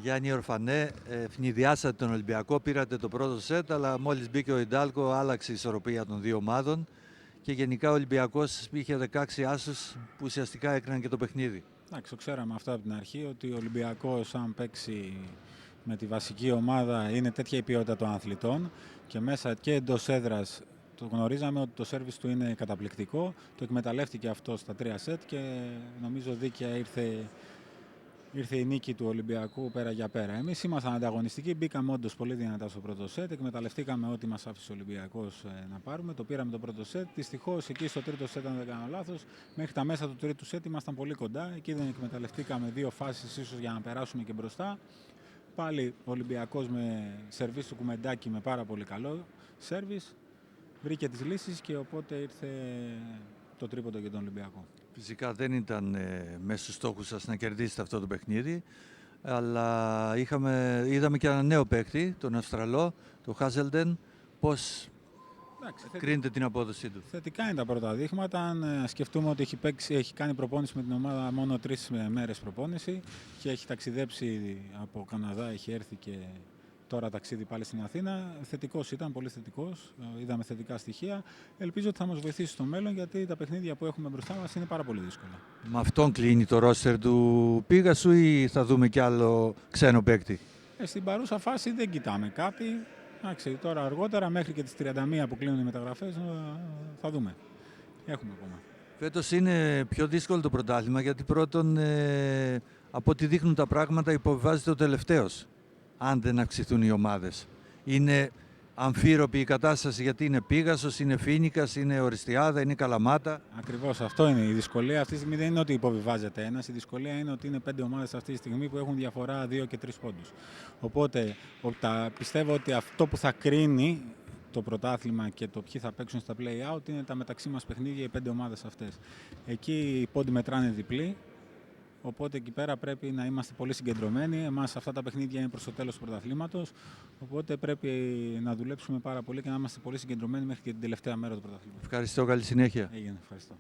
Γιάννη Ορφανέ, ευνηδιάσατε τον Ολυμπιακό, πήρατε το πρώτο σετ, αλλά μόλις μπήκε ο Ιντάλκο άλλαξε η ισορροπία των δύο ομάδων και γενικά ο Ολυμπιακός είχε 16 άσους που ουσιαστικά έκριναν και το παιχνίδι. Εντάξει, το ξέραμε αυτό από την αρχή, ότι ο Ολυμπιακός, αν παίξει με τη βασική ομάδα, είναι τέτοια η ποιότητα των αθλητών και μέσα και εντός έδρας το γνωρίζαμε ότι το σέρβις του είναι καταπληκτικό. Το εκμεταλλεύτηκε αυτό στα 3 σετ και νομίζω δίκαια ήρθε η νίκη του Ολυμπιακού πέρα για πέρα. Εμείς ήμασταν ανταγωνιστικοί, μπήκαμε όντως πολύ δυνατά στο πρώτο σετ, εκμεταλλευτήκαμε ό,τι μας άφησε ο Ολυμπιακός να πάρουμε. Το πήραμε το πρώτο σετ. Δυστυχώς εκεί στο τρίτο σετ, αν δεν κάνω λάθος, μέχρι τα μέσα του τρίτου σετ ήμασταν πολύ κοντά. Εκεί δεν εκμεταλλευτήκαμε δύο φάσεις ίσως για να περάσουμε και μπροστά. Πάλι ο Ολυμπιακός με σερβίς του Κουμεντάκη με πάρα πολύ καλό σέρβις. Βρήκε τις λύσεις και οπότε ήρθε το τρίποντο για τον Ολυμπιακό. Φυσικά δεν ήταν μέσα στους στόχους σας να κερδίσετε αυτό το παιχνίδι, αλλά είδαμε και ένα νέο παίκτη, τον Αυστραλό, τον Χάζελντεν. Πώς κρίνετε την απόδοσή του? Θετικά είναι τα πρώτα δείγματα. Αν σκεφτούμε ότι έχει κάνει προπόνηση με την ομάδα μόνο 3 μέρες προπόνηση και έχει ταξιδέψει από Καναδά, έχει έρθει και τώρα ταξίδι πάλι στην Αθήνα. Θετικός ήταν, πολύ θετικός. Είδαμε θετικά στοιχεία. Ελπίζω ότι θα μας βοηθήσει στο μέλλον, γιατί τα παιχνίδια που έχουμε μπροστά μας είναι πάρα πολύ δύσκολα. Με αυτόν κλείνει το ρόστερ του Πίγασου ή θα δούμε κι άλλο ξένο παίκτη? Στην παρούσα φάση δεν κοιτάμε κάτι. Τώρα αργότερα, μέχρι και τις 31 που κλείνουν οι μεταγραφές, θα δούμε. Έχουμε ακόμα. Φέτος είναι πιο δύσκολο το πρωτάθλημα, γιατί πρώτον, από ό,τι δείχνουν τα πράγματα, υποβιβάζεται ο τελευταίος, αν δεν αυξηθούν οι ομάδες. Είναι αμφίροπη η κατάσταση, γιατί είναι Πίγασος, είναι Φίνικας, είναι Οριστιάδα, είναι Καλαμάτα. Ακριβώς, αυτό είναι η δυσκολία. Αυτή τη στιγμή δεν είναι ότι υποβιβάζεται ένας. Η δυσκολία είναι ότι είναι 5 ομάδες αυτή τη στιγμή που έχουν διαφορά 2 και 3 πόντους. Οπότε πιστεύω ότι αυτό που θα κρίνει το πρωτάθλημα και το ποιοι θα παίξουν στα play-out είναι τα μεταξύ μας παιχνίδια, οι 5 ομάδες αυτές. Εκεί οι πόντοι μετράνε διπλή. Οπότε εκεί πέρα πρέπει να είμαστε πολύ συγκεντρωμένοι. Εμάς αυτά τα παιχνίδια είναι προς το τέλος του πρωταθλήματος. Οπότε πρέπει να δουλέψουμε πάρα πολύ και να είμαστε πολύ συγκεντρωμένοι μέχρι και την τελευταία μέρα του πρωταθλήματος. Ευχαριστώ, καλή συνέχεια. Έγινε, ευχαριστώ.